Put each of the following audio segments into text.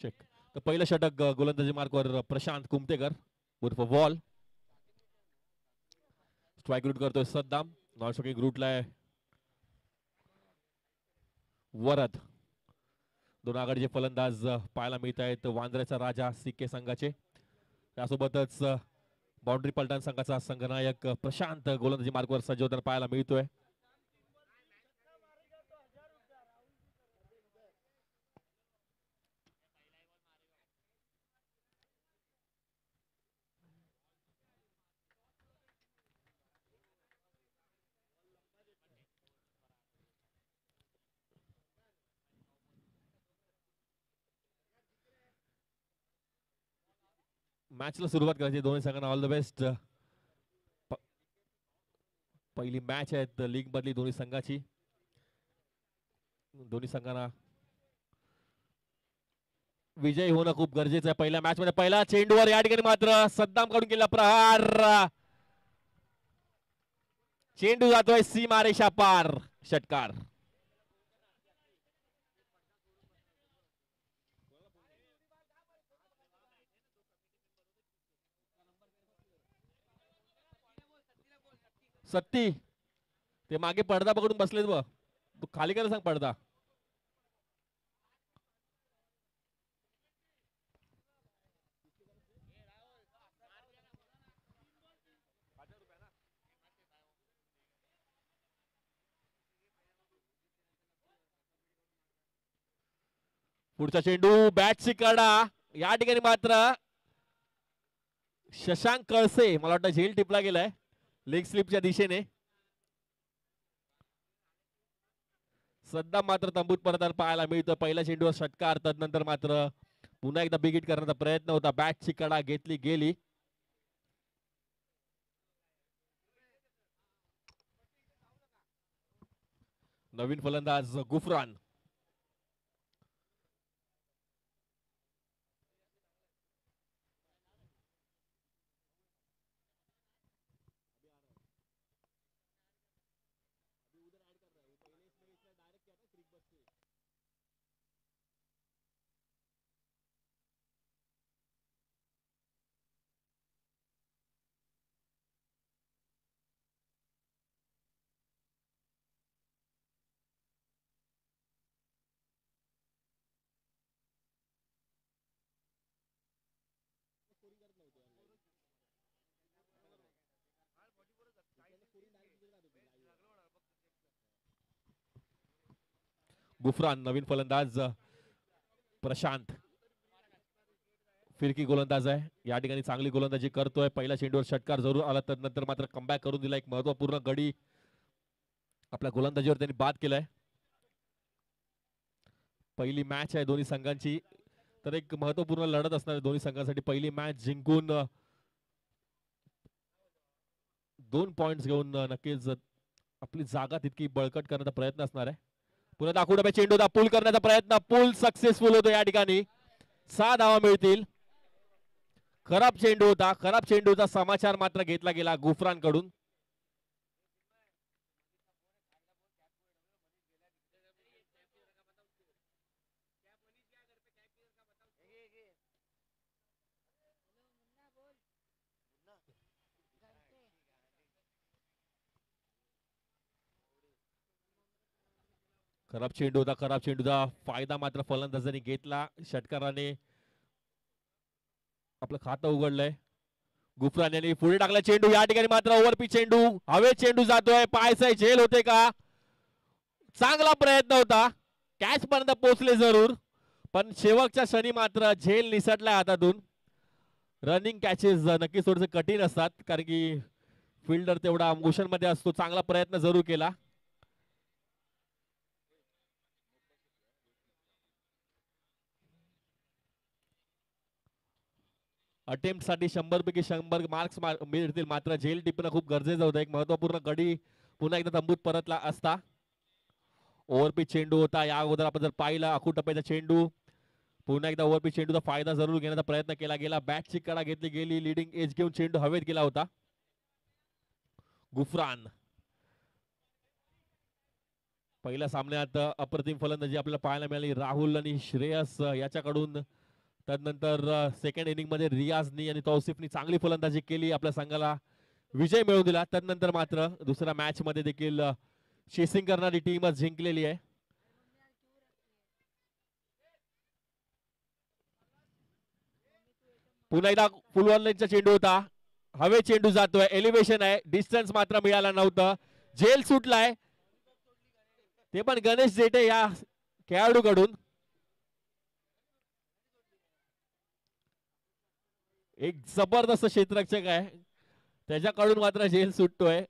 Check. तर पहिलं षटक गोलंदाजी मार्कवर प्रशांत कुमतेकर उर्फ वॉल. स्ट्राईक रूट करतोय सद्दाम. नॉन स्ट्राईकिंग रूटला आहे वरद. दोन आघाडीचे फलंदाज पाहायला मिळत आहेत. वांद्र्याचा राजा सिक्के संघाचे, त्यासोबतच बाउंड्री पलटण संघाचा संघनायक प्रशांत गोलंदाजी मार्कवर सज्ज होताना पाहायला मिळतोय. मॅचला सुरुवात करायची. दोन्ही संघांना ऑल द बेस्ट. पहिली मॅच आहे लीग मधली दोन्ही संघाची. दोन्ही संघांना विजयी होणं खूप गरजेचं आहे पहिल्या मॅच मध्ये. पहिला चेंडूवर या ठिकाणी मात्र सद्दाम कडून केला प्रहार. चेंडू जातोय सीमारेषा पार. षटकार. सत्ती ते मागे पडदा पकडून बसलेत ब. तू खाली करायला सांग पडदा. पुढचा चेंडू बॅटची कडा. या ठिकाणी मात्र शशांक कळसे मला वाटतं झेल टिपला गेलाय लेग स्लिपच्या दिशेने. सध्या मात्र तंबूत परत पाहायला मिळतं. पहिल्या चेंडूवर षटकार. तदनंतर मात्र पुन्हा एकदा बिगिट करण्याचा प्रयत्न होता. बॅटची कडा घेतली गेली. नवीन फलंदाज गुफरान. गुफरान नवीन फलंदाज प्रशांत फिरकी गोलंदाज आहे. या ठिकाणी चांगली गोलंदाजी करतोय. पहिल्या चेंडूवर षटकार जरूर आला. तदनंतर मात्र कमबॅक करून दिला. एक महत्वपूर्ण गडी आपल्या गोलंदाजीवर त्यांनी बाद केलाय. पहिली मॅच आहे दोन्ही संघांची, तर एक महत्वपूर्ण लढत असणार दोन्ही संघांसाठी. पहिली मॅच जिंकून 2 पॉइंट्स घेऊन नक्कीच आपली जागा तितकी बळकट करण्याचा प्रयत्न असणार आहे. पुन्हा दाखवून चेंडू पूल करण्याचा प्रयत्न. पूल सक्सेसफुल होतो या ठिकाणी. 6 धावा मिळतील. खराब चेंडू होता. खराब चेंडूचा समाचार मात्र घेतला गेला गुफरान कडून. खराब चेंडू होता. खराब चेंडूचा फायदा मात्र फलंदाजांनी घेतला. षटकाराने आपलं खातं उघडलंय. गुफरान यांनी पुढे टाकला चेंडू. या ठिकाणी मात्र ओव्हरपिच चेंडू. हवे चेंडू जातोय. पायसाय झेल होते का? चांगला प्रयत्न होता. कॅच पर्यंत पोहोचले जरूर, पण शेवटच्या क्षणी मात्र झेल निसटला हातातून. रनिंग कॅचेस नक्कीच थोडेसे कठीण असतात, कारण की फिल्डर तेवढा मोशन मध्ये असतो. चांगला प्रयत्न जरूर केला. अटेम्प्ट साठी 100 पैकी 100 मार्क्स मिळतील. मात्र झेल टिपणं खूप गरजेचं होतं. एक महत्वपूर्ण गडी पुन्हा एकदा तंबूत परतला असता. ओव्हरपिच चेंडू होता. या अगोदर आपण जर पाहिला अखूट टप्प्याचा चेंडू. पुन्हा एकदा ओव्हरपिच चेंडूचा फायदा जरूर घेण्याचा प्रयत्न केला गेला. बॅटची कडा घेतली गेली. लिडिंग एज घेऊन चेंडू हवेत गेला होता. गुफरान पहिल्या सामन्यात अप्रतिम फलंदाजी आपल्याला पाहायला मिळाली. राहुल आणि श्रेयस याच्याकडून त्यानंतर सेकंड इनिंग मध्ये रियाजनी आणि तौसिफनी चांगली फलंदाजी केली, आपल्या संघाला विजय मिळवून दिला. त्यानंतर मात्र दुसऱ्या मॅच मध्ये देखील चेसिंग करणारी टीमच जिंकलेली आहे. पुन्हा एकदा फुलवॉलचा चेंडू होता, हवे चेंडू जातोय, एलिव्हेशन आहे, डिस्टन्स मात्र मिळाला नव्हतं, झेल सुटलाय ते पण गणेश जेठे या खेळाडूकडून. एक जबरदस्त क्षेत्ररक्षक आहे, त्याच्याकडून मात्र झेल सुटतोय.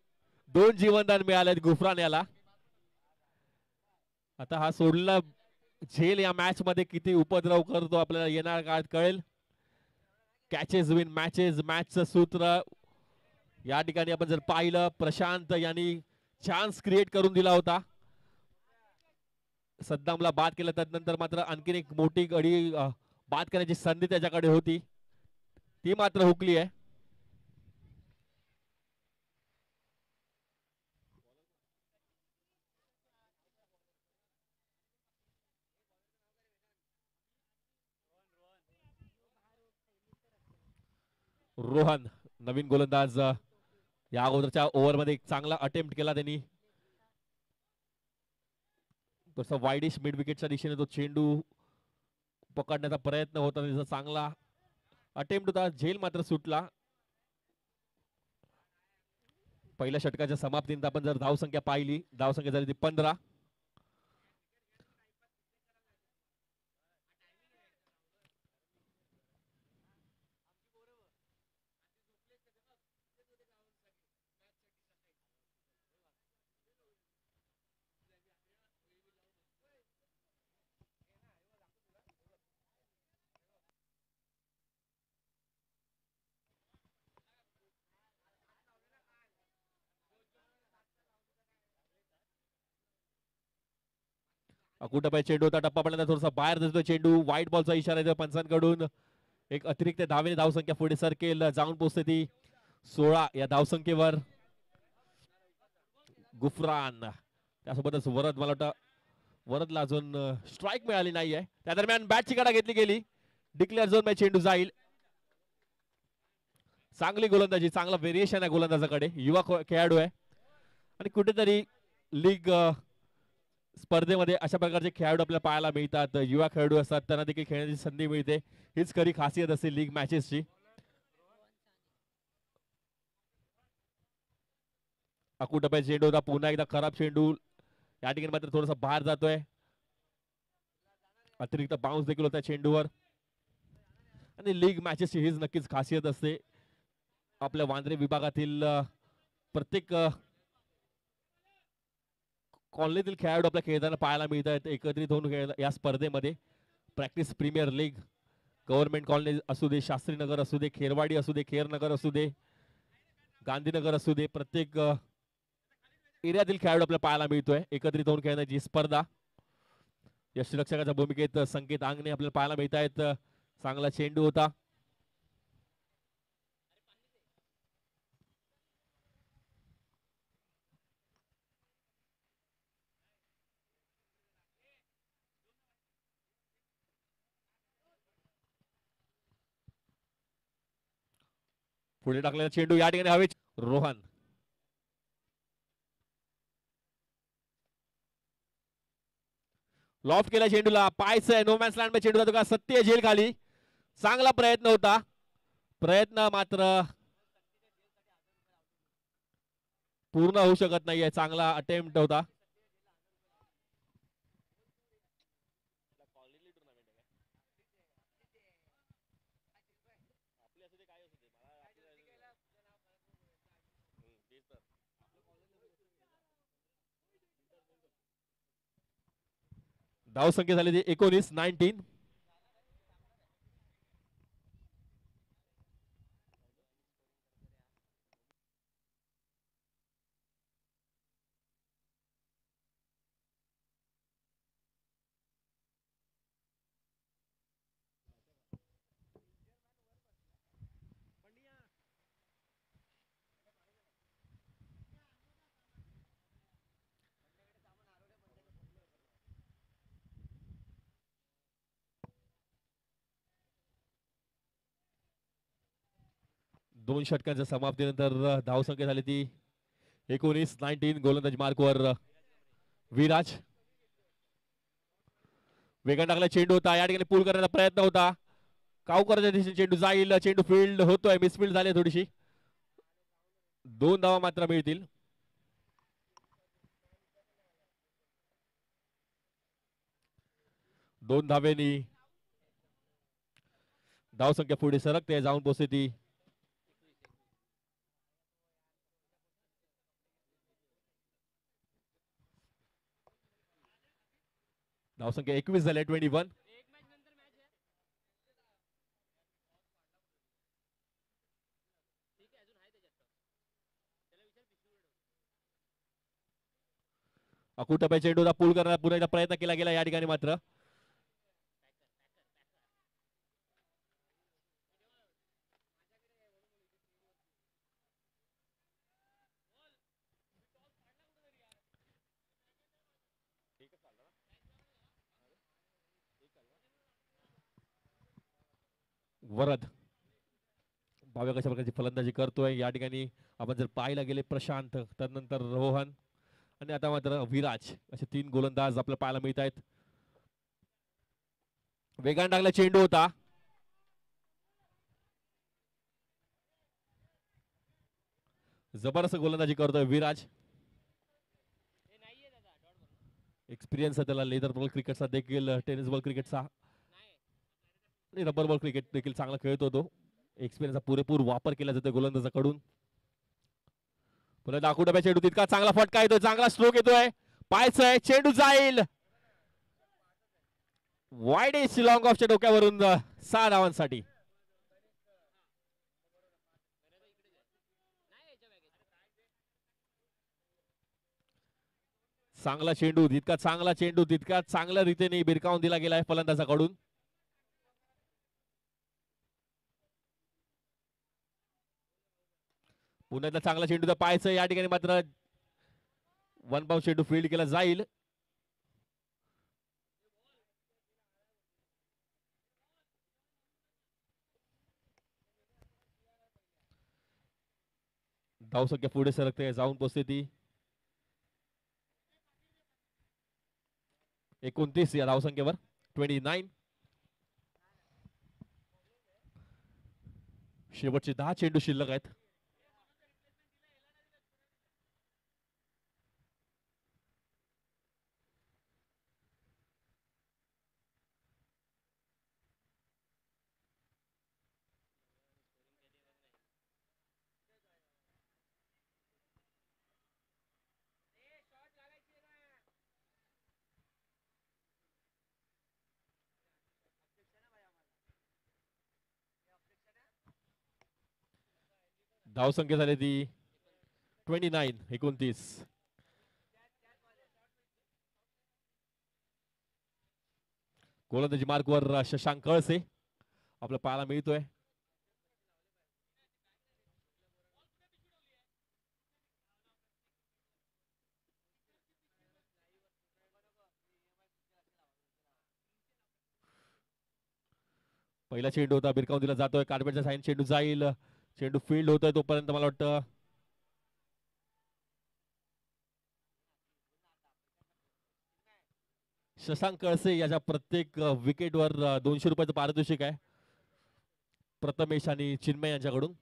2 जीवनदान मिळालेत गुफरान याला. आता हा सोडला झेल या मॅच मध्ये किती उपद्रव करतो आपल्याला येणार काळात कळेल. कॅचेस विन मॅचेस, मॅचचं सूत्र या ठिकाणी आपण जर पाहिलं, प्रशांत यांनी चान्स क्रिएट करून दिला होता, सद्दामला बाद केलं. त्यानंतर मात्र आणखीन एक मोठी गडी बाद करण्याची संधी त्याच्याकडे होती, ती मात्र हुकली आहे. रोहन नवीन गोलंदाज, या अगोदरच्या ओव्हरमध्ये एक चांगला अटेम्प्ट केला त्यांनी, तसा वाईडिश मिड विकेटच्या दिशेने तो चेंडू पकडण्याचा प्रयत्न होता, त्याचा चांगला अटेम्प्ट होता, झेल मात्र सुटला. पहिल्या षटकाच्या समाप्तीनंतर आपण जर धावसंख्या पाहिली, धावसंख्या झाली ती 15. कुठं चेंडू होता, टप्पा पडल्यानंतर थोडासा बाहेर दिसतोय चेंडू, व्हाईट बॉलचा इशारा येतो पंचांकडून. एक अतिरिक्त धावेने धावसंख्या पुढे सरकेल, जाऊन पोहोचते ती 16 या धावसंख्येवर. गुफरान त्यासोबतच वरद, मला वाटतं वरदला अजून स्ट्राईक मिळाली नाहीये. त्या दरम्यान बॅटची कडा घेतली गेली, डिक्लेअर झोन मध्ये चेंडू जाईल. चांगली गोलंदाजी, चांगला व्हेरिएशन आहे गोलंदाजाकडे, युवा खेळाडू आहे आणि कुठेतरी लीग स्पर्धेमध्ये अशा प्रकारचे खेळाडू आपल्याला पाहायला मिळतात. युवा खेळाडू असतात, त्यांना देखील खेळण्याची संधी मिळते, हीच खरी खासियत असते लीग मॅचेसची. अकुटप्या चेंडू होता, पुन्हा एकदा खराब चेंडू, या ठिकाणी मात्र थोडासा बाहेर जातोय, अतिरिक्त बाउन्स देखील होता चेंडूवर. आणि लीग मॅचेसची हीच नक्कीच खासियत असते, आपल्या वांद्रे विभागातील प्रत्येक कॉलनीतील खेळाडू आपल्या खेळताना पाहायला मिळत आहेत, एकत्रित होऊन या स्पर्धेमध्ये. Practice premier league, government colony असू दे, शास्त्रीनगर असू दे, खेरवाडी असू दे, खेरनगर असू दे, गांधीनगर असू दे, प्रत्येक एरियातील खेळाडू आपल्याला पाहायला मिळतोय एकत्रित होऊन खेळण्याची स्पर्धा. यष्टीरक्षकाच्या भूमिकेत संकेत आंगणे आपल्याला पाहायला मिळत आहेत. चांगला चेंडू होता, पुढे टाकलेला चेंडू या ठिकाणी हवे. रोहन लॉफ्ट केला चेंडूला, पायचं नो मॅन्स लँड मध्ये चेंडू जातो का, सत्य झेल खाली. चांगला प्रयत्न होता, प्रयत्न मात्र पूर्ण होऊ शकत नाहीये, चांगला अटेम्प्ट होता. धावसंख्या झाली ती 19. 2 षटकांच्या समाप्तीनंतर धावसंख्या झाली ती 19 गोलंदाजी मार्कवर विराज. वेगाने टाकला चेंडू होता, या ठिकाणी पूल करण्याचा प्रयत्न होता. कावकरच्या दिशेने चेंडू जाईल, चेंडू फील्ड होतोय, मिसफील्ड झाली थोडीशी. 2 धावा मात्र मिळतील. दोन धावेनी धावसंख्या पुढे सरकते, जाऊन पोहोचते ती धावसंख्या 21 झाली 21. अकुटप्या चेंडूचा पूल करण्याचा पुन्हा एकदा प्रयत्न केला गेला या ठिकाणी मात्र. वरद भाव्या कशा प्रकारची फलंदाजी करतोय या ठिकाणी आपण जर पाहायला गेले प्रशांत, त्यानंतर रोहन आणि आता मात्र विराज, असे 3 गोलंदाज आपल्याला पाहायला मिळत आहेत. वेगाने टाकला चेंडू होता, जबरदस्त गोलंदाजी करतोय विराज. एक्सपिरियन्स आहे त्याला, लेदर बॉल क्रिकेटचा देखील, टेनिस बॉल क्रिकेटचा आणि रबर बॉल क्रिकेट देखील चांगला खेळतो तो. एक्सपिरियन्सचा पुरेपूर वापर केला जातो गोलंदाजाकडून. पुन्हा दाखवून चेंडू, तितका चांगला फटका येतोय, चांगला स्ट्रोक येतोय, पायचंय, चेंडू जाईल वाईड एज, लॉंग ऑफच्या डोक्यावरून 6 धावांसाठी. चांगला चेंडू, जितका चांगला चेंडू तितका चांगल्या रीतीने भिरकावून दिला गेलाय फलंदाजाकडून. पुन्हा एकदा चांगला चेंडूचा पाहायचं, या ठिकाणी मात्र 1 बाउंड चेंडू फील्ड केला जाईल. धावसंख्या पुढे सरकते, जाऊन पोहोचते ती 29 या धावसंख्येवर. 29. शेवटचे 10 चेंडू शिल्लक आहेत. धावसंख्या झाली ती 29. गोलंदाजी मार्कवर शशांक कळसे आपल्याला पाहायला मिळतोय. पहिला चेंडू होता, भिरकावून दिला जातोय, कार्पेटच्या साईन चेंडू जाईल, चेंडू फील्ड होतोय तोपर्यंत मला वाटतं शशांक कळसे याच्या प्रत्येक विकेटवर 200 रुपयाचं पारितोषिक आहे प्रथमेश आणि चिन्मय यांच्याकडून.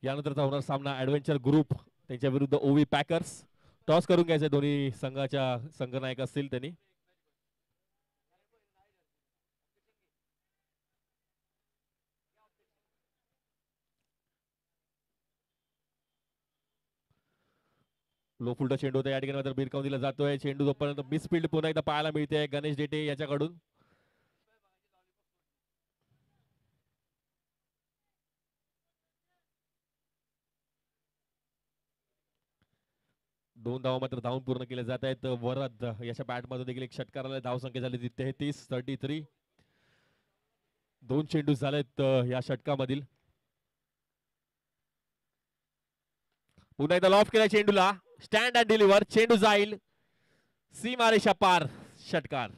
यानंतरचा होणार सामना ऍडव्हेंचर ग्रुप त्यांच्या विरुद्ध ओवी पॅकर्स. टॉस करून घ्यायचे दोन्ही संघाच्या संघनायक असतील त्यांनी. लो फुलटा चेंडू होता, या ठिकाणी मात्र भिरकावून दिला जातोय, चेंडू जोपर्यंत मिसफील्ड पुन्हा एकदा पाहायला मिळते गणेश डेटे याच्याकडून. दोन धावा मात्र धावून पूर्ण केले जात आहेत. वरद याच्या बॅट मध्ये देखील एक षटकाराला धावसंख्या झाली 33. 2 चेंडू झालेत या षटकामधील. पुन्हा एकदा लॉफ केला चेंडूला. Stand and deliver. चेंडू जाईल सीमारेषा पार. षटकार.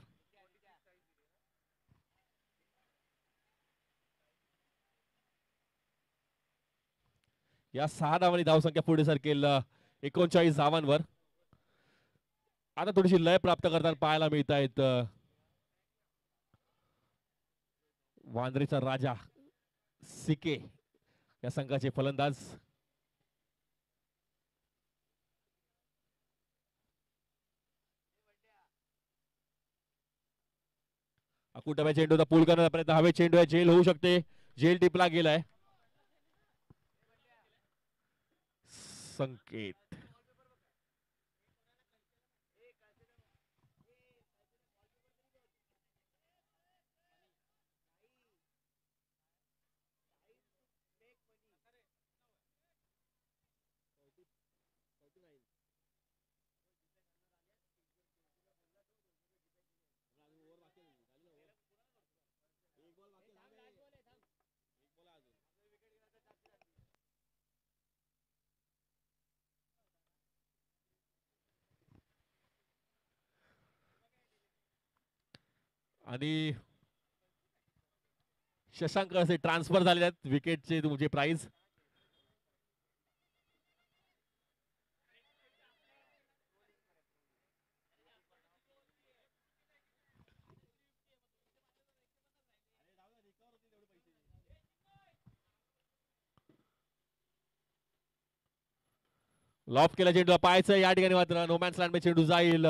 या 6 धावांनी धावसंख्या पुढे सरकेल 39 धावांवर. आता थोडीशी लय प्राप्त करताना पाहायला मिळत आहेत वांद्रेचा राजा सिके या संघाचे फलंदाज. अकुटव्या चेंडूचा पूल करण्याचा प्रयत्न. हवे चेंडू आहे. जेल होऊ शकते. जेल टिपला गेलाय. संकेत. आणि शशांक असे ट्रान्सफर झालेले आहेत विकेटचे तुमचे प्राइज. लॉफ केला चेंडूला पाहायचं या ठिकाणी मात्र नोमॅन्स लँड मध्ये चेंडू जाईल.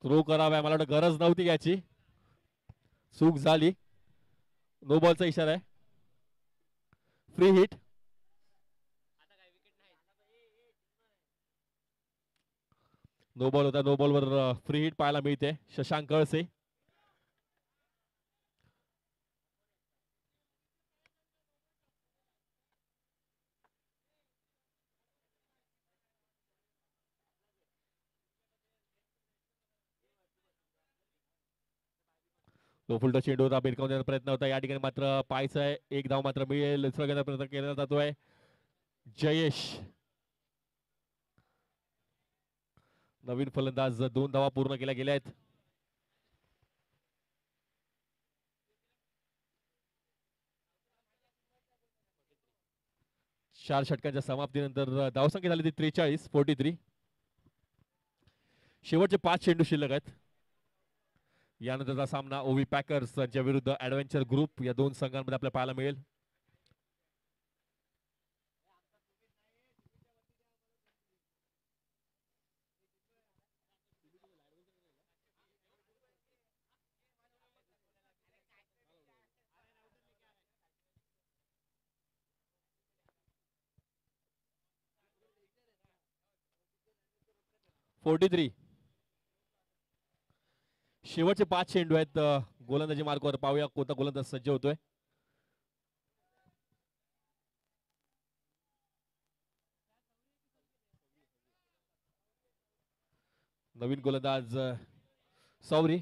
थ्रो करावा मला वाटतं गरज नव्हती याची. चूक झाली. नो बॉलचा इशारा आहे. Free hit. नो बॉल होता. नो बॉलवर फ्री हिट पाहायला मिळते. शशांक कळसे. लो फुलटा चेंडू होता. भिरकावण्याचा प्रयत्न होता या ठिकाणी मात्र पाहायचं आहे. एक धाव मात्र मिळेल. प्रयत्न केला जातोय. जयेश नवीन फलंदाज 2 धावा पूर्ण केल्या गेल्या आहेत. चार षटकांच्या समाप्तीनंतर धावसंख्या झाली ती 43. शेवटचे 5 चेंडू शिल्लक आहेत. यानंतरचा सामना ओव्ही पॅकर्स यांच्या विरुद्ध ऍडव्हेंचर ग्रुप या 2 संघांमध्ये आपल्याला पाहायला मिळेल. शेवटचे 5 चेंडू आहेत गोलंदाजी मार्गावर. पाहूया कोणता गोलंदाज सज्ज होतोय. नवीन गोलंदाज सौरी.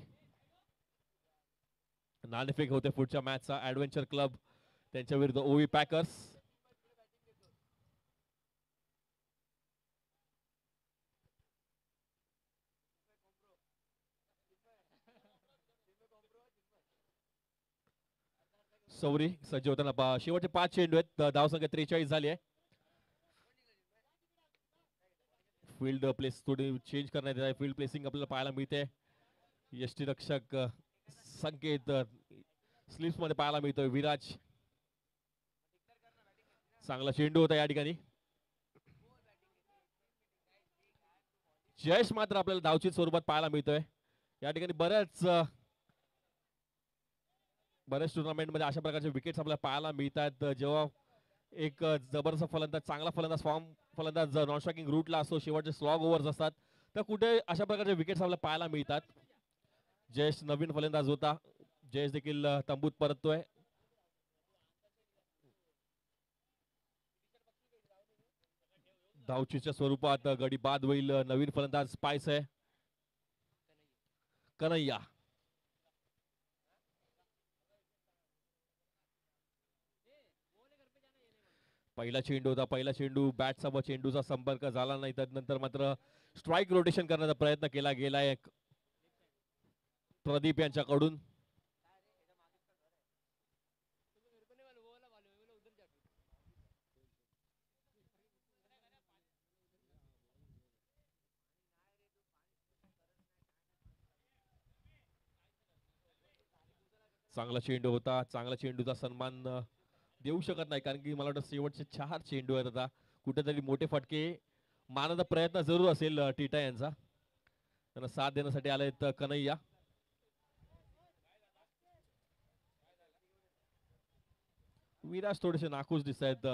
नाणेफेक होते पुढच्या मॅचचा ऍडव्हेंचर क्लब त्यांच्या विरुद्ध ओव्ही पॅकर्स. सौरी सज्ज होताना शेवटचे 5 चेंडू आहेत. धावसंख्या 43 झाली आहे. फील्ड प्लेस थोडी चेंज करण्यात येत आहे. फील्ड प्लेसिंग आपल्याला पाहायला मिळते. यष्टीरक्षक संकेत स्लिप्स मध्ये पाहायला मिळतोय. विराज चांगला चेंडू होता या ठिकाणी. जयेश मात्र आपल्याला धावचित स्वरूपात पाहायला मिळतोय या ठिकाणी. बऱ्याच टुर्नामेंट मध्ये अशा प्रकारचे विकेट्स आपल्याला पाहायला मिळतात जेव्हा एक जबरदस्त फलंदाज चांगला फलंदाज नॉन स्ट्रायकिंग रूटला असतो. शेवटचे स्लॉग ओव्हर्स असतात तर कुठे अशा प्रकारचे विकेट्स आपल्याला पाहायला मिळतात. जयेश नवीन फलंदाज होता. जयेश देखील तंबूत परततोय. धावचीच्या स्वरूपात गडी बाद होईल. नवीन फलंदाज पाहायचंय. कन्हैया. पहिला चेंडू होता. पहिला चेंडू बॅट सोबत चेंडूचा संपर्क झाला नाही. त्यानंतर मात्र स्ट्राईक रोटेशन करण्याचा प्रयत्न केला गेलाय प्रदीप यांच्याकडून. चांगला चेंडू होता. चांगला चेंडूचा सन्मान देऊ शकत नाही, कारण की मला वाटतं शेवटचे 4 चेंडू आहेत. आता कुठेतरी मोठे फटके मारण्याचा प्रयत्न जरूर असेल टिटा यांचा. त्यांना साथ देण्यासाठी आलेत कन्हैया. विराज थोडेसे नाखुश दिसत आहेत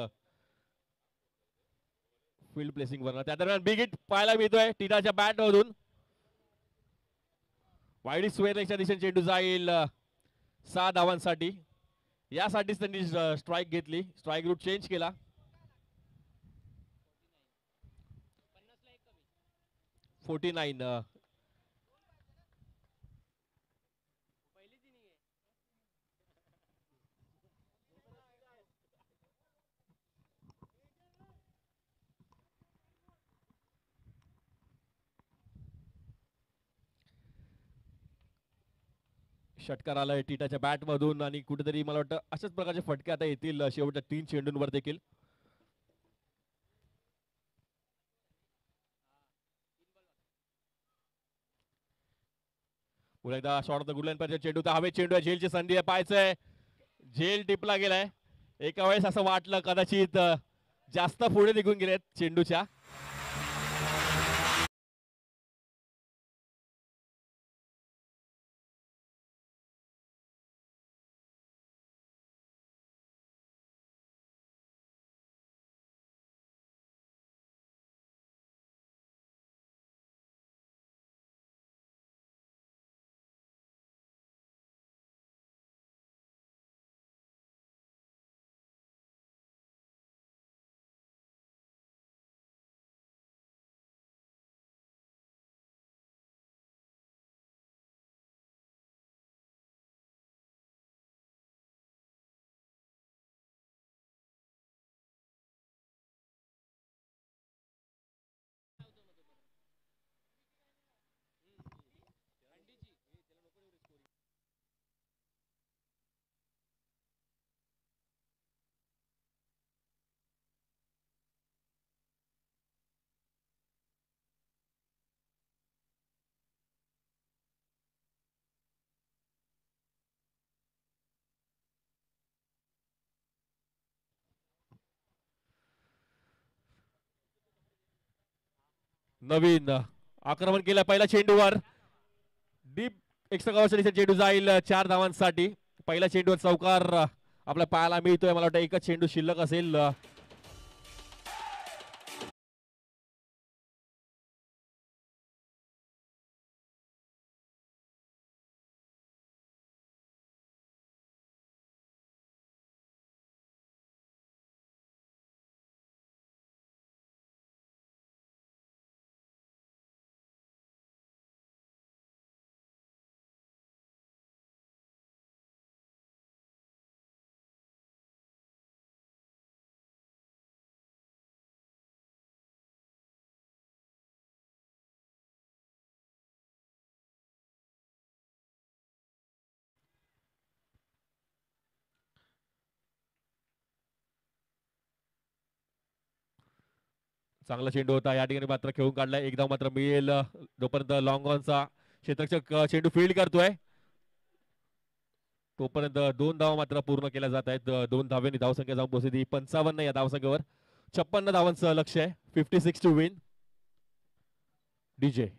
फील्ड प्लेसिंग वर. त्या दरम्यान बिग हिट पाहायला मिळतोय टिटाच्या बॅट मधून. वाईडी स्क्वेअरच्या दिशेने चेंडू जाईल 6 धावांसाठी. यासाठीच त्यांनी स्ट्राईक घेतली, स्ट्राईक रूट चेंज केला. $49. षटकार आलाय टिटाच्या बॅट मधून आणि कुठेतरी मला वाटतं अशाच प्रकारचे फटके आता येतील शेवटच्या 3 चेंडूंवर देखील. पुन्हा एकदा short of the good line पर्यंत चेंडू तर हवे चेंडू आहे. झेलची संधी आहे. पाहायचंय झेल टिपला गेलाय. एका वेळेस असं वाटलं कदाचित जास्त पुढे निघून गेलेत चेंडूच्या. नवीन आक्रमण केलं पहिल्या चेंडूवर. डीप एक्स्ट्रा कव्हरच्या चेंडू जाईल 4 धावांसाठी. पहिल्या चेंडूवर चौकार आपल्या पायाला मिळतोय. मला वाटतं एकच चेंडू शिल्लक असेल. चांगला चेंडू होता या ठिकाणी, मात्र खेळून काढलाय. एकदा मात्र मिळेल जोपर्यंत लॉंग ऑनचा क्षेत्ररक्षक चेंडू फील्ड करतोय तोपर्यंत 2 धावा मात्र पूर्ण केल्या जात आहेत. 2 धाव्यांनी धावसंख्या जाऊन पोहोचली 55 या धावसंख्येवर. 56 धावांचं लक्ष आहे. 56 टू विन. डीजे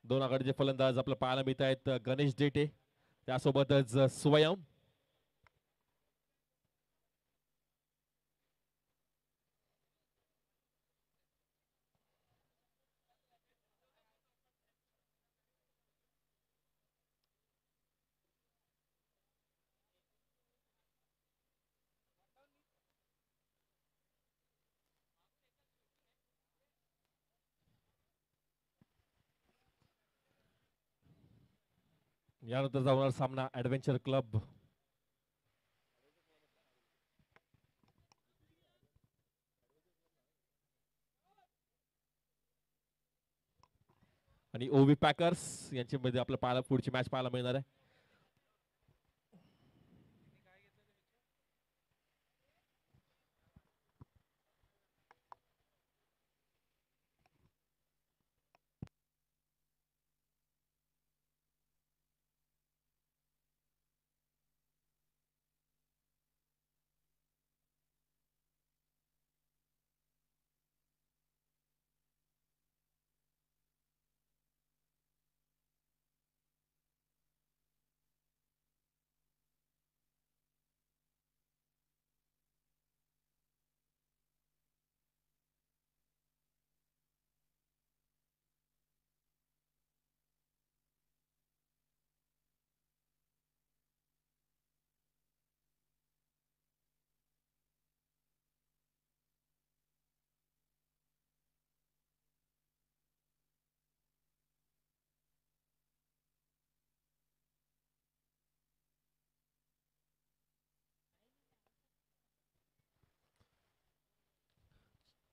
दोन आघाडीचे फलंदाज आपल्याला पाहायला मिळत आहेत. गणेश डेटे त्यासोबतच स्वयं. यानंतर जाणार सामना ऍडव्हेंचर क्लब आणि ओव्ही पॅकर्स यांच्यामध्ये आपल्याला पाहायला पुढची मॅच पाहायला मिळणार आहे.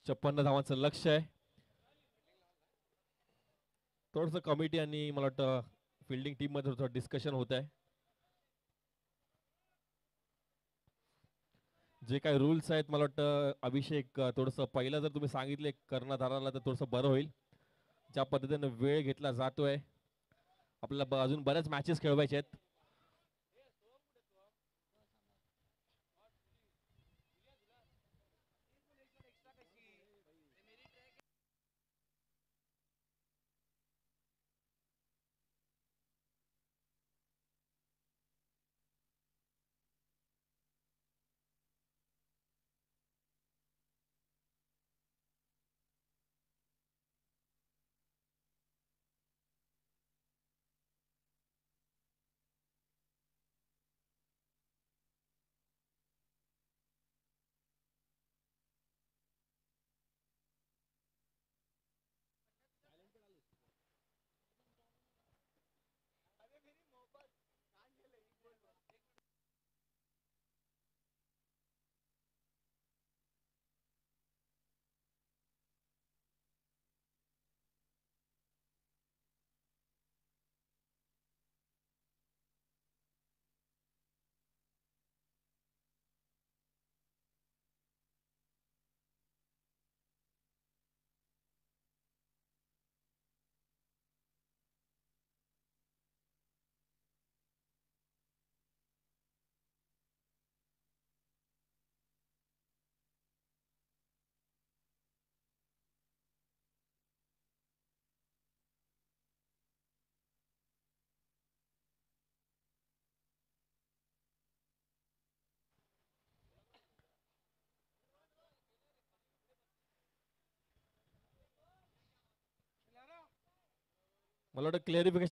छप्पन्न धावांचं लक्ष आहे. थोडस कमिटी आणि मला वाटतं फिल्डिंग टीम मध्ये थोडं डिस्कशन होत आहे. जे काही रूल्स आहेत मला वाटतं अभिषेक थोडस पहिलं जर तुम्ही सांगितले कर्णधाराला तर थोडस बरं होईल. ज्या पद्धतीने वेळ घेतला जातोय आपल्याला अजून बऱ्याच मॅचेस खेळवायचे आहेत. मला वाटतं क्लिअरिफिकेशन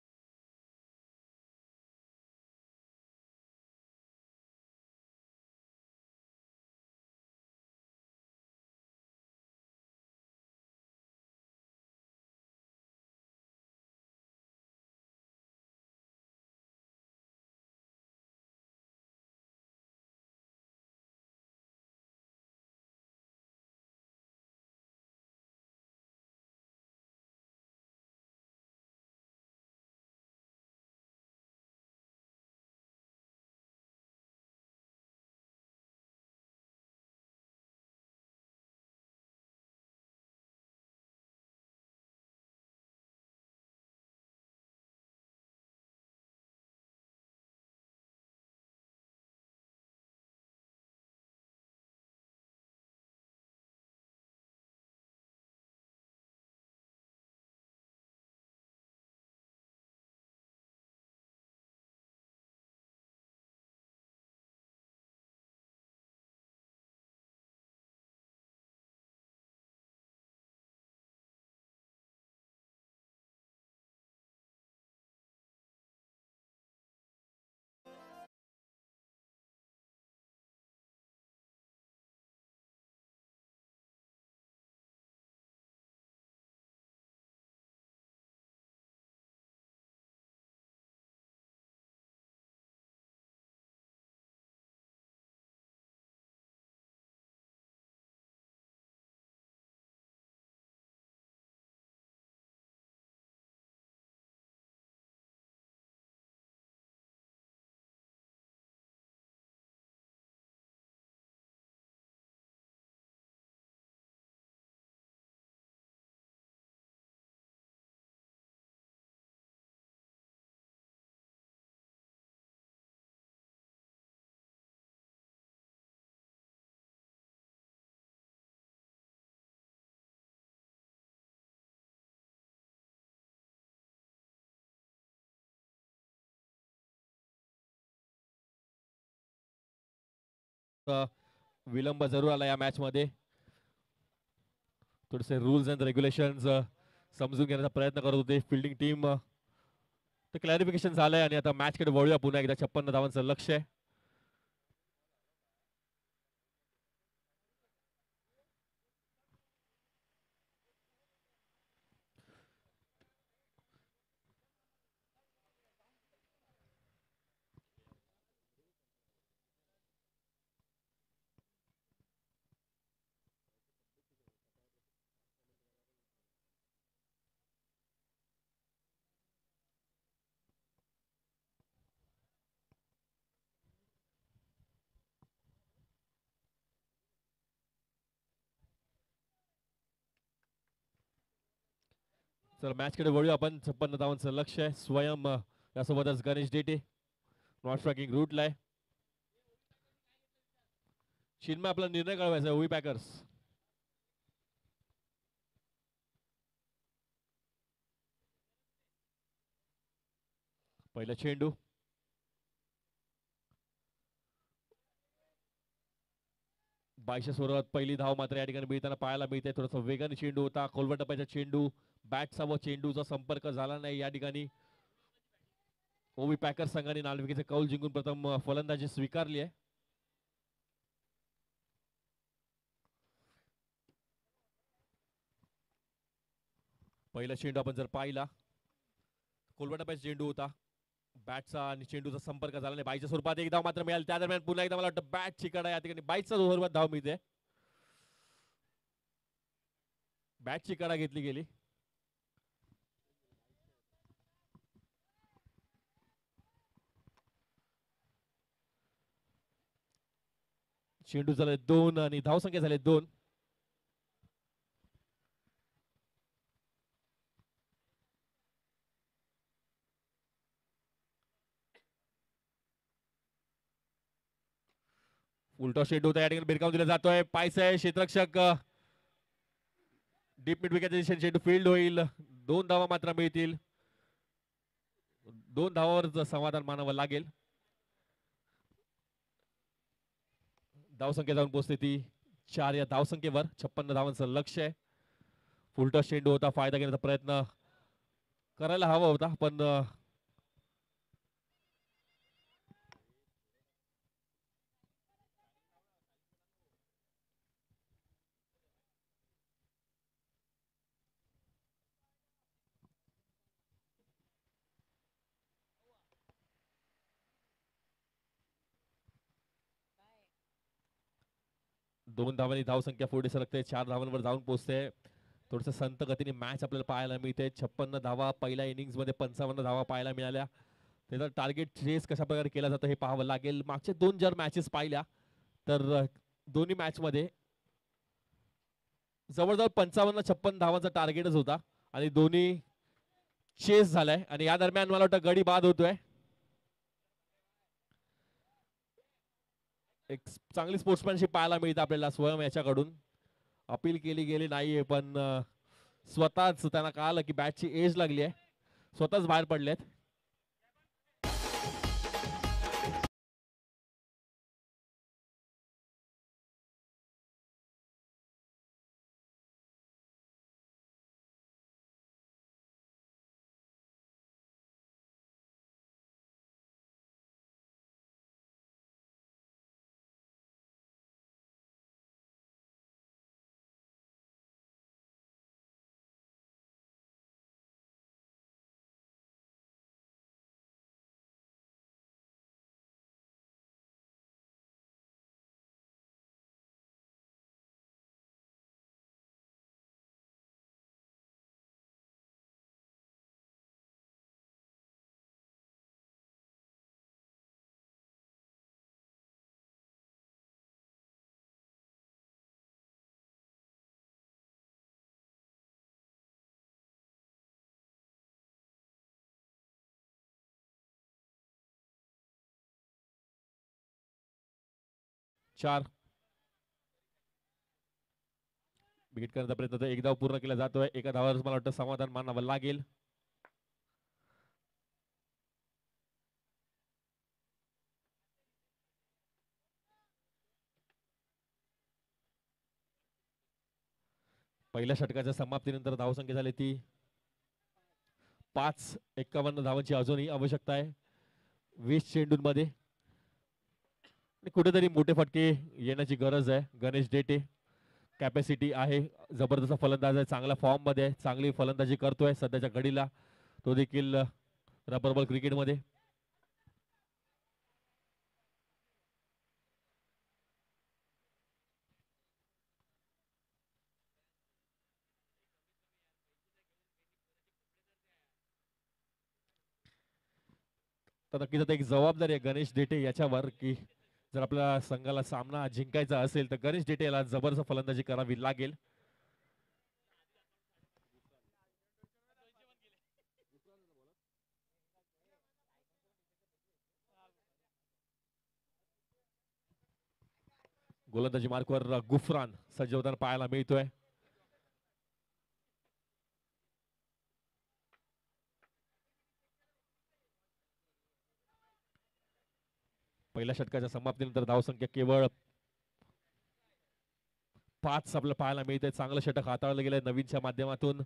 विलंब जरूर आला या मॅच मध्ये. थोडेसे रूल्स अँड रेग्युलेशन्स समजून घेण्याचा प्रयत्न करत होते फिल्डिंग टीम. तर क्लॅरिफिकेशन झालंय आणि आता मॅच कडे वळूया पुन्हा एकदा. 56 धावांचं लक्ष आहे. चला मॅच कडे वळूया आपण. 56 धावांचं लक्ष आहे. स्वयं यासोबतच गणेश डेटे नॉट स्ट्रायकिंग रूटला आहे. चिन्मय आपला निर्णय कळवायचा. ओवी पॅकर्स पहिला चेंडू. बाईच्या स्वरूपात पहिली धाव मात्र या ठिकाणी मिळताना पाहायला मिळते. थोडासा वेगाने चेंडू होता. खोलवर टप्प्याचा चेंडू. बॅटचा व चेंडूचा संपर्क झाला नाही या ठिकाणी. ओवी पॅकर्स संघाने नाणेफेकीचे कौल जिंकून प्रथम फलंदाजी स्वीकारली आहे. पहिला चेंडू आपण जर पाहिला खोलवर टप्प्याचा चेंडू होता. बॅटचा आणि चेंडूचा संपर्क झाला नाही. बाईच्या स्वरूपात एक धाव मात्र मिळाली. त्या दरम्यान पुन्हा एकदा मला वाटतं बॅट चिकडा या ठिकाणी बाईच्या स्वरूपात धाव मिळते. बॅटची कडा घेतली गेली. चेंडू झाले 2 आणि धावसंख्या झाले 2. उलटा चेंडू होता या ठिकाणी भिरकावून दिला जातोय. पायसे क्षेत्ररक्षक डीप मिड विकेट चेंडू फील्ड होईल. 2 धावा मात्र मिळतील. 2 धावावर समाधान मानावं लागेल. धावसंख्या जाऊन पोहोचते ती 4 या धावसंख्येवर. 56 धावांचं लक्ष आहे. उलटा चेंडू होता. फायदा घेण्याचा प्रयत्न करायला हवा होता पण दोन धावांनी धावसंख्या पुढे सरकते. 4 धावांवर जाऊन पोहोचते. थोडस संत गतीने मॅच आपल्याला पाहायला मिळते. 56 धावा पहिल्या इनिंग्स मध्ये 55 धावा पाहायला मिळाल्या. त्याचा टार्गेट चेस कशा प्रकारे केला जातो हे पाहावं लागेल. मागचे 2 जर मॅचेस पाहिल्या तर दोन्ही मॅच मध्ये जवळजवळ 55-56 धावांचा टार्गेटच होता आणि दोन्ही चेस झालाय. आणि या दरम्यान मला वाटतं गडी बाद होतोय. एक चांगली स्पोर्ट्समॅनशिप पाहायला मिळते आपल्याला स्वयं याच्याकडून. अपील केली गेली नाहीये पण स्वतःच त्यांना कळालं की बॅटची एज लागली आहे. स्वतःच बाहेर पडलेत. चार विकेट करण्याचा प्रयत्न एक धाव पूर्ण केला जातोय. एका धावावर मला वाटतं समाधान मानावं लागेल. पहिल्या षटकाच्या समाप्तीनंतर धावसंख्या झाली ती 5:51 धावांची अजूनही आवश्यकता आहे 20 चेंडूंमध्ये. कुठेतरी मोठे फटके येण्याची गरज आहे. गणेश डेटे कॅपॅसिटी आहे, जबरदस्त फलंदाज आहे, चांगल्या फॉर्म मध्ये आहे, चांगली फलंदाजी करतोय सध्याच्या घडीला, तो देखील रबर बॉल क्रिकेटमध्ये. तर नक्कीच आता एक जबाबदारी आहे गणेश डेटे याच्यावर की जर आपल्या संघाला सामना जिंकायचा असेल तर गणेश डेटे याला जबरदस्त फलंदाजी करावी लागेल. गोलंदाजी मार्कवर गुफरान सज्ज होताना पाहायला मिळतोय. पहिल्या षटकाच्या समाप्तीनंतर धावसंख्या केवळ 5 आपल्याला पाहायला मिळते. चांगलं षटक हाताळलं गेलंय नवीनच्या माध्यमातून.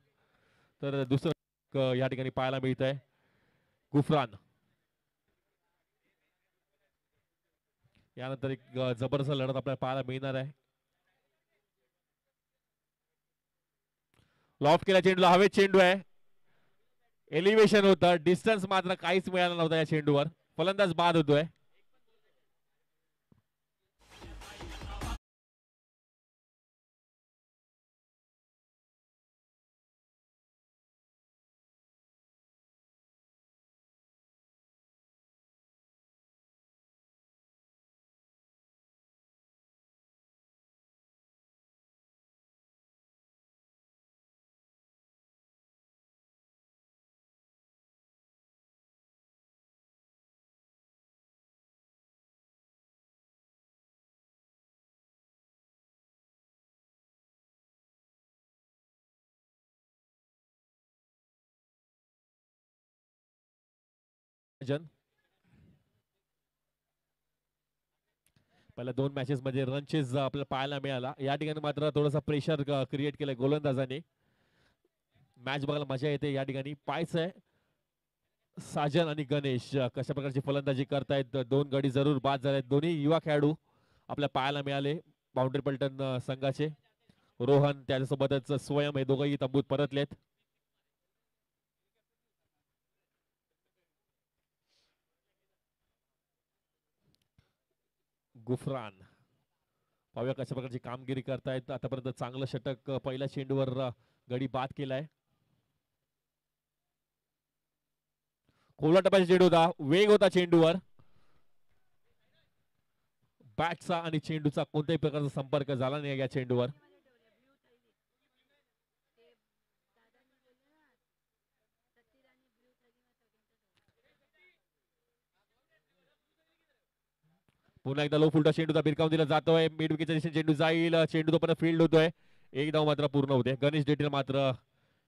तर दुसरं या ठिकाणी पाहायला मिळत आहे गुफरान. यानंतर एक जबरदस्त लढत आपल्याला पाहायला मिळणार आहे. लॉफ्ट केला चेंडूला, हवेत चेंडू आहे, एलिव्हेशन होतं, डिस्टन्स मात्र काहीच मिळालं नव्हतं या चेंडूवर. फलंदाज बाद होतोय. पहिल्या 2 मॅचेस मध्ये रन चेज आपल्याला पाहायला मिळाला. या ठिकाणी मात्र थोडासा प्रेशर क्रिएट केलाय गोलंदाजाने. मॅच बघायला मजा येते. या ठिकाणी पाहायचंय साजन आणि गणेश कशा प्रकारची फलंदाजी करतायत. 2 गडी जरूर बाद झालेत. दोन्ही युवा खेळाडू आपल्याला पाहायला मिळाले बाउंड्री पलटण संघाचे. रोहन त्याच्यासोबतच स्वयं हे दोघंही तंबूत परतलेत. गुफरान पाहूया कशा प्रकारची कामगिरी करतायत. आतापर्यंत चांगलं षटक पहिल्या चेंडूवर गडी बाद केलाय. कोवळा टप्प्याचा चेंडू होता, वेग होता चेंडूवर. बॅटचा आणि चेंडूचा कोणत्याही प्रकारचा संपर्क झाला नाही या चेंडूवर. पुन्हा एकदा लो फुलटा चेंडूचा भिरकावून दिला जातोय. मिड विकेटच्या दिशेने चेंडू जाईल. चेंडू तो पण फील्ड होतोय. एक धाव मात्र पूर्ण होते. गणेश डेटीला मात्र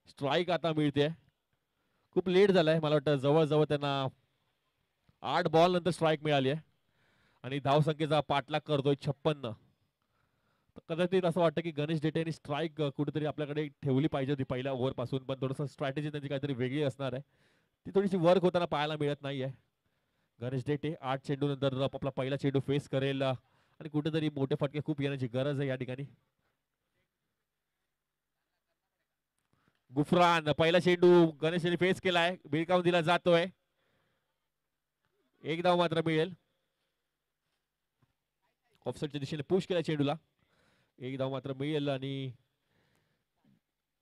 स्ट्राईक आता मिळते. खूप लेट झालाय, मला वाटतं जवळजवळ त्यांना 8 बॉल नंतर स्ट्राईक मिळाली आहे आणि धावसंख्येचा पाठलाग करतोय 56. कदाचित असं वाटतं की गणेश डेटे यांनी स्ट्राईक कुठेतरी आपल्याकडे ठेवली पाहिजे होती पहिल्या ओव्हर पासून, पण थोडंसं स्ट्रॅटेजी त्यांची काहीतरी वेगळी असणार आहे. ती थोडीशी वर्क होताना पाहायला मिळत नाहीये. गणेश डेटे 8 चेंडू नंतर आपला पहिला चेंडू फेस करेल आणि कुठेतरी मोठे फटके खूप येण्याची गरज आहे या ठिकाणी. गुफरान पहिला चेंडू गणेश यांनी फेस केलाय, भिरकावून दिला जातोय. एक धाव मात्र मिळेल. ऑफसाईडच्या दिशेने पुश केला चेंडूला. एक धाव मात्र मिळेल आणि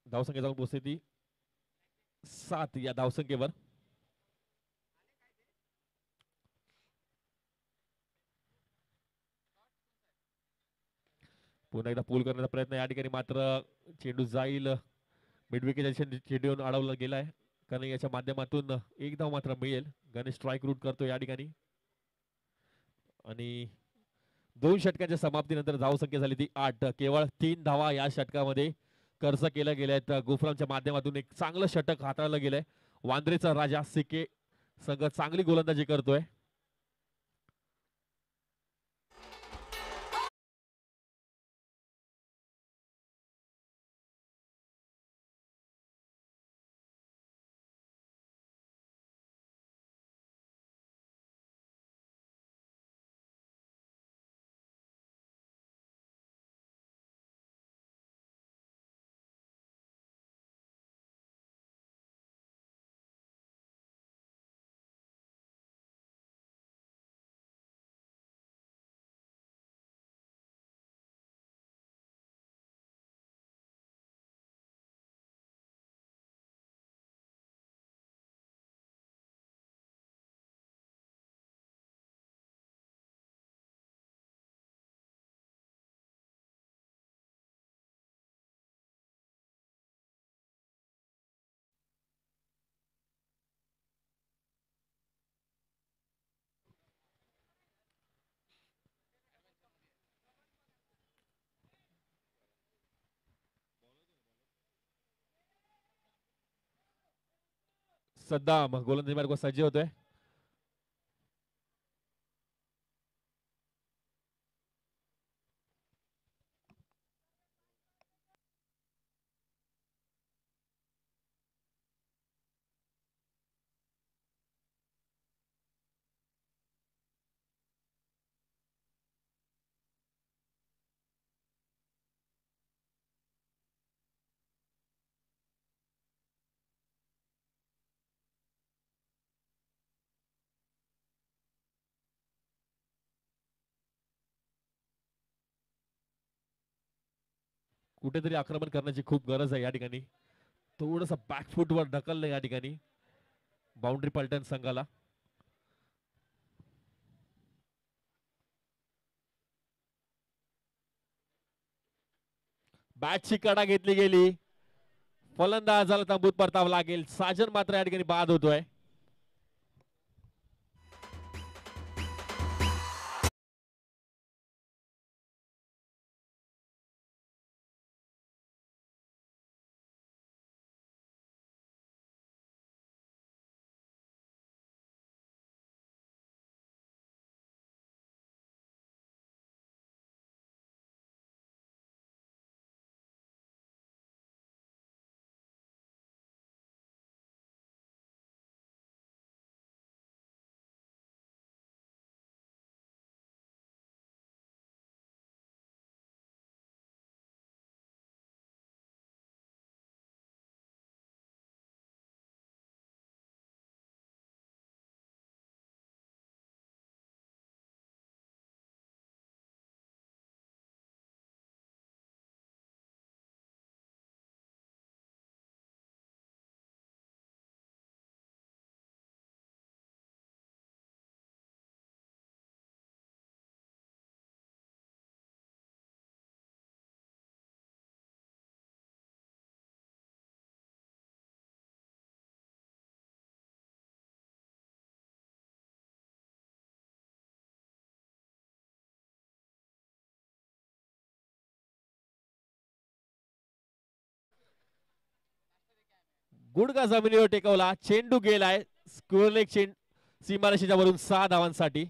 धावसंख्या जाऊन पोहोचते ती 7 या धावसंख्येवर. पुन्हा एकदा पूल करण्याचा प्रयत्न या ठिकाणी मात्र चेंडू जाईल मिड विकेटच्या चेंडू अडवला गेलाय कारण याच्या माध्यमातून एक धाव मात्र मिळेल. गणेश स्ट्राईक रूट करतो या ठिकाणी आणि 2 षटकांच्या समाप्तीनंतर धावसंख्या झाली ती 8. केवळ 3 धावा या षटकामध्ये खर्च केल्या गेल्यात. गुफरानच्या माध्यमातून एक चांगलं षटक हाताळलं गेलंय. वांद्रेचा राजा सिके संघ चांगली गोलंदाजी करतोय. सद्दाम गोलंदाजी मार्ग सज्ज होतोय. कुठेतरी आक्रमण करण्याची खूप गरज आहे या ठिकाणी. थोडस बॅकफुटवर ढकललं या ठिकाणी. बाउंड्री पलटन संघाला. बॅटची कडा घेतली गेली. फलंदाजाला तंबूत परतावं लागेल. साजन मात्र या ठिकाणी बाद होतोय. गुडगा जमिनीवर टेकवला. चेंडू गेलाय. स्क्वेअर चेंडू सीमारेषेच्या वरून 6 धावांसाठी.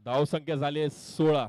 धावसंख्या झाली 16.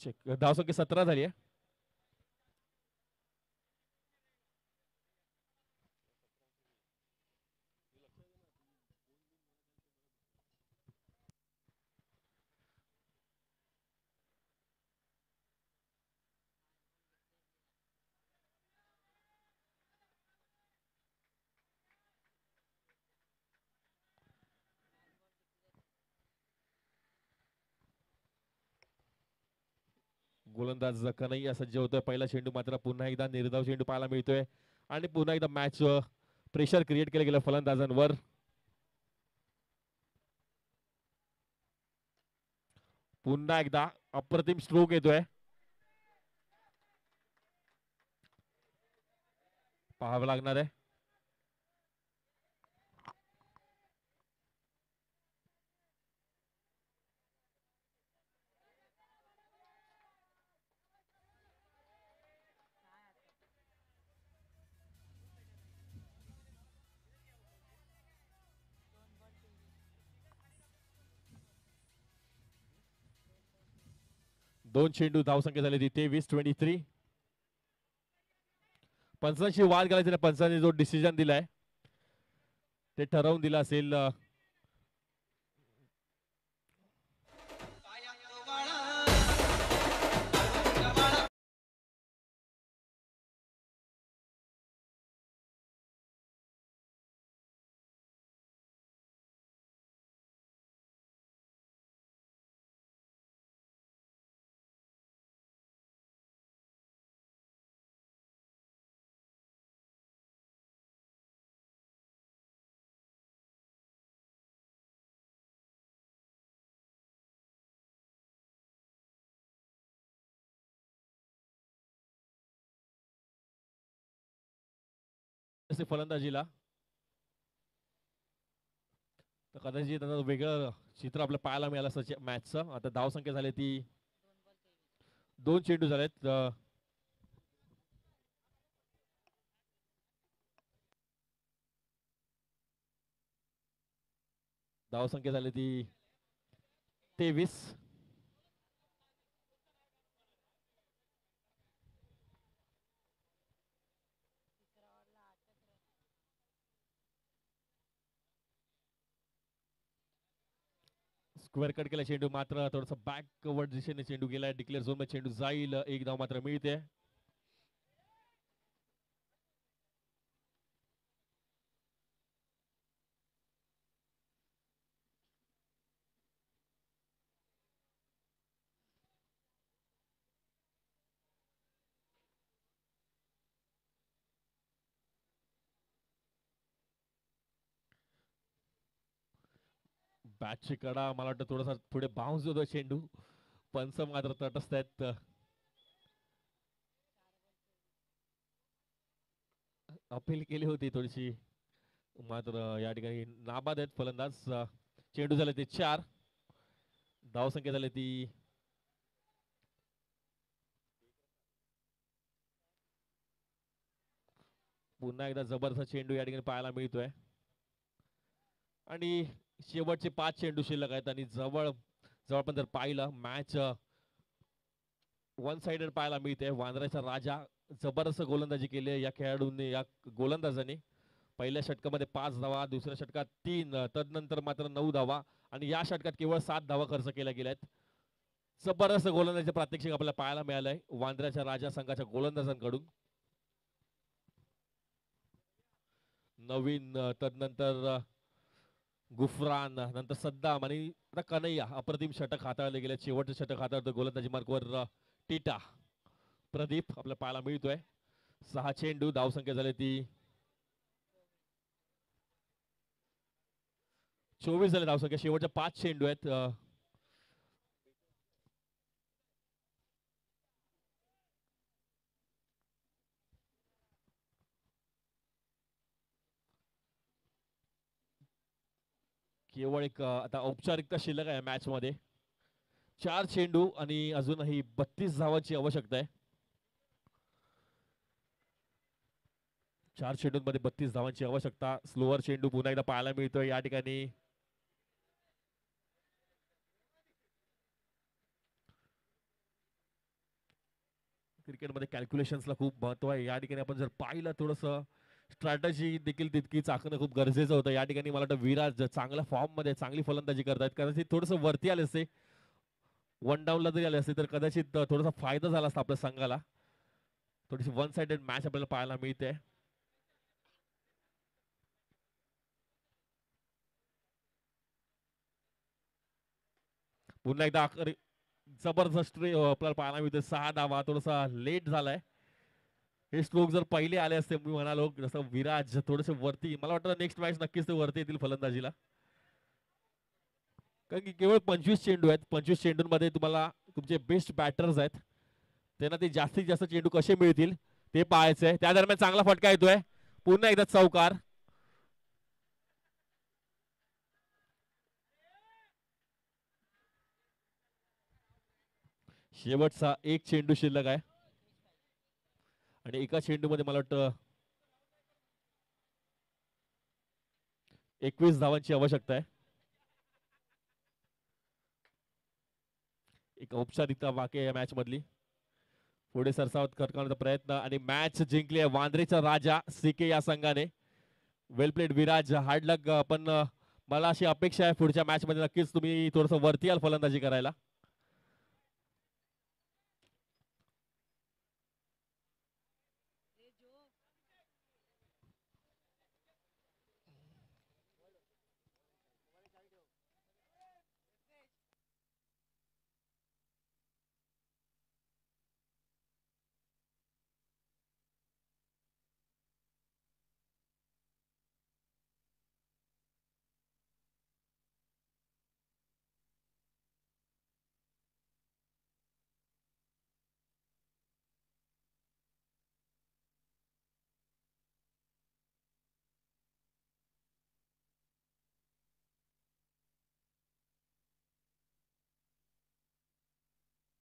चेक धावसंख्या 17 झाली आहे. गोलंदाज कन्हैया सज्ज होतोय. पहिला चेंडू मात्र पुन्हा एकदा निर्धाव चेंडू पाहायला मिळतोय आणि पुन्हा एकदा मॅच प्रेशर क्रिएट केलं गेलं फलंदाजांवर. पुन्हा एकदा अप्रतिम स्ट्रोक येतोय. पाहावं लागणार आहे. दोन चेंडू धावसंख्या झाली ती 23-23. पंचांशी वाद घालायचे. पंचांनी जो डिसिजन दिलाय ते ठरवून दिलं असेल. फलंदाजीला तर कदाचित आता वेगळं चित्र आपल्याला पाहायला मिळालं मॅचचं. आता धावसंख्या झाली ती 2 चेंडू झालेत. धावसंख्या झाली ती 23. स्क्वेअर कट केला चेंडू मात्र थोडासा बॅकवर्ड दिशेने चेंडू गेलाय. डिक्लेअर झोन मध्ये चेंडू जाईल. एक धाव मात्र मिळते. बॅटची कडा मला वाटतं थोडासा पुढे बाउन्स होतो चेंडू. पंच मात्र तटस्थ आहेत. अपील केली होती थोडीशी मात्र या ठिकाणी नाबाद आहेत फलंदाज. चेंडू झाले ते 4. धावसंख्या झाली ती पुन्हा एकदा जबरदस्त चेंडू या ठिकाणी पाहायला मिळतोय आणि शेवटचे 5 चेंडू शिल्लक आहेत आणि जवळ पण जर पाहिलं मॅच वन साइडेड पाहायला मिळते. वांद्र्याचा राजा जबरदस्त गोलंदाजी केली या खेळाडूंनी, या गोलंदाजांनी. पहिल्या षटकामध्ये 5 धावा, दुसऱ्या षटकात 3, तदनंतर मात्र 9 धावा आणि या षटकात केवळ 7 धावा खर्च केल्या गेल्यात. जबरदस्त गोलंदाजी प्रात्यक्षिक आपल्याला पाहायला मिळालंय वांद्र्याच्या राजा संघाच्या गोलंदाजांकडून. नवीन तदनंतर गुफरान, नंतर सद्दाम आणि आता कन्हैया अप्रतिम षटक हाताळले गेले. शेवटचे षटक हाताळतो गोलंदाजी मार्कवर टीटा प्रदीप आपल्याला पाहायला मिळतोय. 6 चेंडू, धावसंख्या झाली ती 24 झाले धावसंख्या. शेवटच्या 5 चेंडू आहेत. केवळ एक आता औपचारिकता शिल्लक आहे मॅच मध्ये. 4 चेंडू आणि अजूनही 32 धावांची आवश्यकता आहे. 4 चेंडूंमध्ये 32 धावांची आवश्यकता. स्लोअर चेंडू पुन्हा एकदा पाहायला मिळतोय या ठिकाणी. क्रिकेटमध्ये कॅल्क्युलेशन्सला खूप महत्व आहे. या ठिकाणी आपण जर पाहिलं थोडस स्ट्रॅटजी देखील तितकीच आखणं खूप गरजेचं होतं. या ठिकाणी मला वाटतं विराज चांगल्या फॉर्म मध्ये चांगली फलंदाजी करतायत. कदाचित थोडंसं वरती आले असते, वन डाऊनला जरी आले असते तर कदाचित थोडासा फायदा झाला असता आपल्या संघाला. थोडीशी वन साइडेड मॅच आपल्याला पाहायला मिळते. पुन्हा एकदा जबरदस्त आपल्याला पाहायला मिळते. 6 धावा, थोडासा लेट झालाय. हे स्ट्रोक जर पहिले आले असते, मी म्हणालो जसं विराज थोडेसे वरती, मला वाटतं नेक्स्ट मॅच नक्कीच ते वरती येतील फलंदाजीला. कारण की केवळ 25 चेंडू आहेत. 25 चेंडूंमध्ये तुम्हाला तुमचे बेस्ट बॅटर्स आहेत, त्यांना ते जास्तीत जास्त चेंडू कसे मिळतील ते पाहायचंय. त्या दरम्यान चांगला फटका येतोय. पुन्हा एकदा चौकार. शेवटचा एक चेंडू शिल्लक आहे आणि एका चेंडूमध्ये मला वाटतं 21 धावांची आवश्यकता आहे. एक औपचारिकता बाकी आहे या मॅच मधली. पुढे सरसावत करण्याचा प्रयत्न आणि मॅच जिंकली आहे वांद्रेचा राजा सीके या संघाने. वेल प्लेड विराज, हार्ड लक. पण मला अशी अपेक्षा आहे पुढच्या मॅच मध्ये नक्कीच तुम्ही थोडंसं वरती याल फलंदाजी करायला.